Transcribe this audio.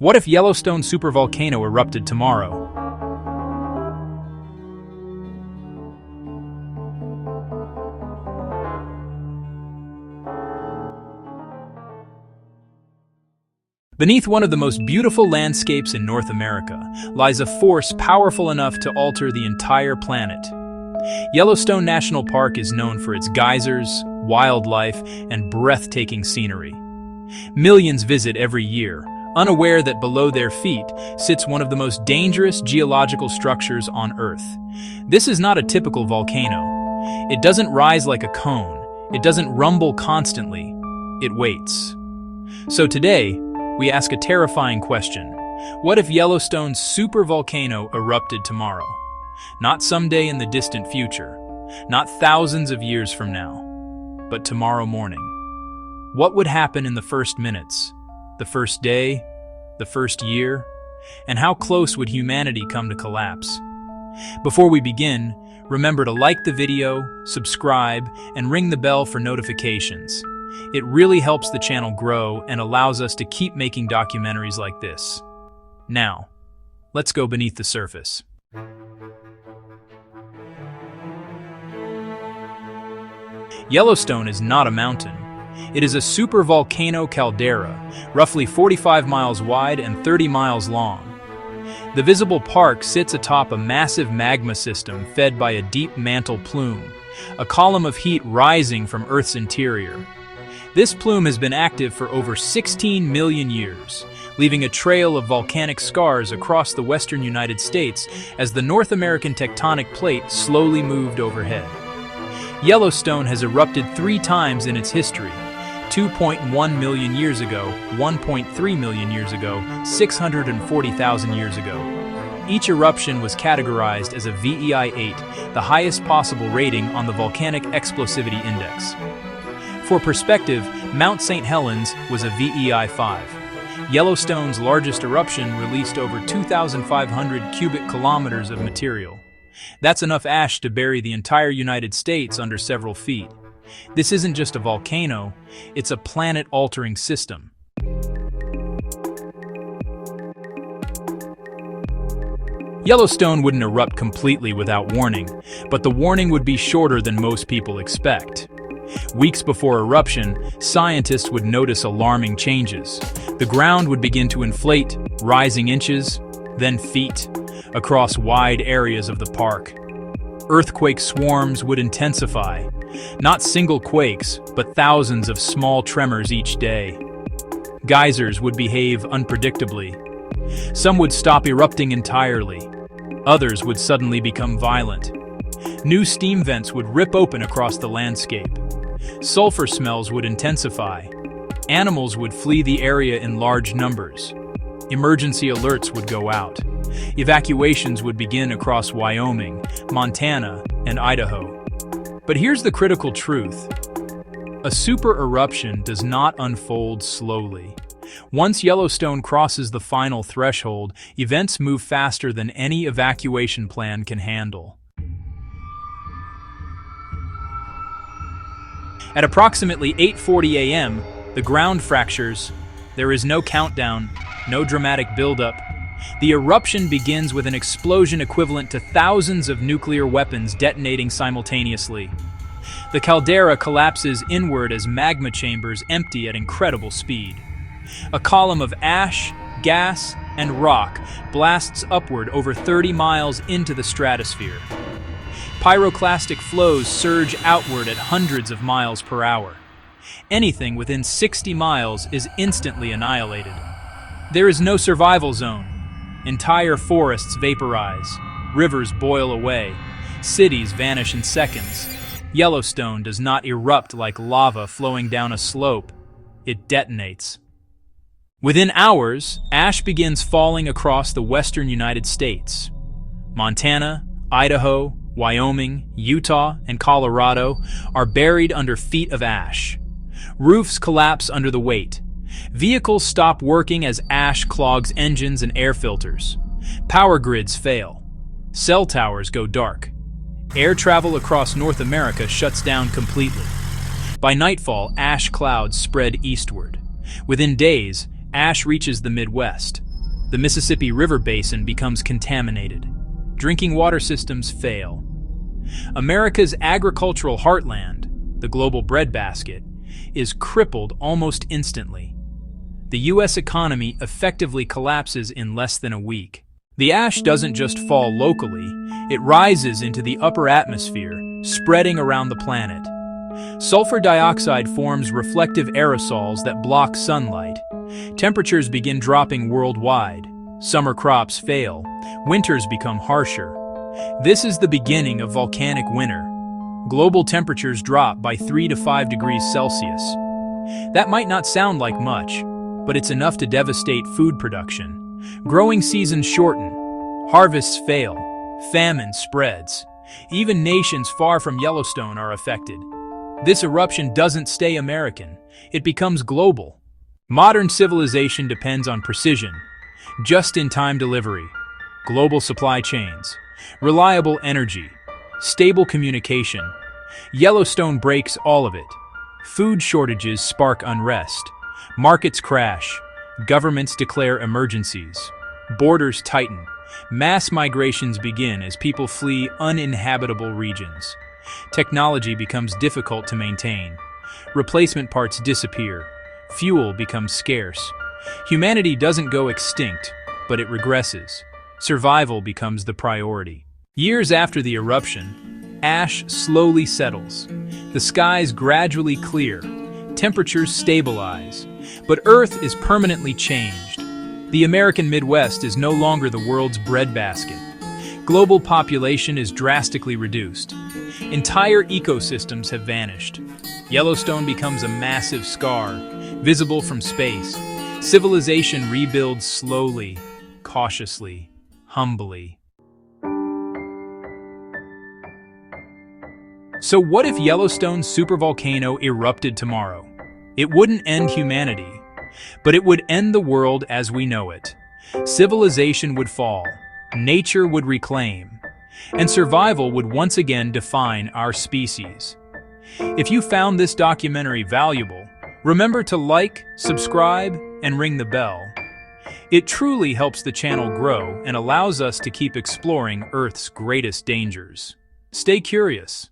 What if Yellowstone Supervolcano erupted tomorrow? Beneath one of the most beautiful landscapes in North America lies a force powerful enough to alter the entire planet. Yellowstone National Park is known for its geysers, wildlife, and breathtaking scenery. Millions visit every year, unaware that below their feet sits one of the most dangerous geological structures on Earth. This is not a typical volcano. It doesn't rise like a cone. It doesn't rumble constantly. It waits. So today, we ask a terrifying question. What if Yellowstone's supervolcano erupted tomorrow? Not someday in the distant future, not thousands of years from now, but tomorrow morning. What would happen in the first minutes, the first day, the first year, and how close would humanity come to collapse? Before we begin, remember to like the video, subscribe, and ring the bell for notifications. It really helps the channel grow and allows us to keep making documentaries like this. Now, let's go beneath the surface. Yellowstone is not a mountain. It is a supervolcano caldera, roughly 45 miles wide and 30 miles long. The visible park sits atop a massive magma system fed by a deep mantle plume, a column of heat rising from Earth's interior. This plume has been active for over 16 million years, leaving a trail of volcanic scars across the western United States as the North American tectonic plate slowly moved overhead. Yellowstone has erupted 3 times in its history: 2.1 million years ago, 1.3 million years ago, 640,000 years ago. Each eruption was categorized as a VEI 8, the highest possible rating on the Volcanic Explosivity Index. For perspective, Mount St. Helens was a VEI 5. Yellowstone's largest eruption released over 2,500 cubic kilometers of material. That's enough ash to bury the entire United States under several feet. This isn't just a volcano, it's a planet-altering system. Yellowstone wouldn't erupt completely without warning, but the warning would be shorter than most people expect. Weeks before eruption, scientists would notice alarming changes. The ground would begin to inflate, rising inches, then feet, across wide areas of the park. Earthquake swarms would intensify. Not single quakes, but thousands of small tremors each day. Geysers would behave unpredictably. Some would stop erupting entirely. Others would suddenly become violent. New steam vents would rip open across the landscape. Sulfur smells would intensify. Animals would flee the area in large numbers. Emergency alerts would go out. Evacuations would begin across Wyoming, Montana, and Idaho. But here's the critical truth. A super eruption does not unfold slowly. Once Yellowstone crosses the final threshold, events move faster than any evacuation plan can handle. At approximately 8:40 a.m., the ground fractures. There is no countdown, no dramatic buildup. The eruption begins with an explosion equivalent to thousands of nuclear weapons detonating simultaneously. The caldera collapses inward as magma chambers empty at incredible speed. A column of ash, gas, and rock blasts upward over 30 miles into the stratosphere. Pyroclastic flows surge outward at hundreds of miles per hour. Anything within 60 miles is instantly annihilated. There is no survival zone. Entire forests vaporize. Rivers boil away. Cities vanish in seconds. Yellowstone does not erupt like lava flowing down a slope. It detonates. Within hours, ash begins falling across the western United States. Montana, Idaho, Wyoming, Utah, and Colorado are buried under feet of ash. Roofs collapse under the weight. Vehicles stop working as ash clogs engines and air filters. Power grids fail. Cell towers go dark. Air travel across North America shuts down completely. By nightfall, ash clouds spread eastward. Within days, ash reaches the Midwest. The Mississippi River basin becomes contaminated. Drinking water systems fail. America's agricultural heartland, the global breadbasket, is crippled almost instantly. The U.S. economy effectively collapses in less than a week. The ash doesn't just fall locally, it rises into the upper atmosphere, spreading around the planet. Sulfur dioxide forms reflective aerosols that block sunlight. Temperatures begin dropping worldwide. Summer crops fail. Winters become harsher. This is the beginning of volcanic winter. Global temperatures drop by 3 to 5 degrees Celsius. That might not sound like much, but it's enough to devastate food production. Growing seasons shorten. Harvests fail. Famine spreads. Even nations far from Yellowstone are affected. This eruption doesn't stay American. It becomes global. Modern civilization depends on precision, just-in-time delivery, global supply chains, reliable energy, stable communication. Yellowstone breaks all of it. Food shortages spark unrest. Markets crash. Governments declare emergencies. Borders tighten. Mass migrations begin as people flee uninhabitable regions. Technology becomes difficult to maintain. Replacement parts disappear. Fuel becomes scarce. Humanity doesn't go extinct, but it regresses. Survival becomes the priority. Years after the eruption, ash slowly settles. The skies gradually clear. Temperatures stabilize. But Earth is permanently changed. The American Midwest is no longer the world's breadbasket. Global population is drastically reduced. Entire ecosystems have vanished. Yellowstone becomes a massive scar, visible from space. Civilization rebuilds slowly, cautiously, humbly. So what if Yellowstone Supervolcano erupted tomorrow? It wouldn't end humanity, but it would end the world as we know it. Civilization would fall, nature would reclaim, and survival would once again define our species. If you found this documentary valuable, remember to like, subscribe, and ring the bell. It truly helps the channel grow and allows us to keep exploring Earth's greatest dangers. Stay curious.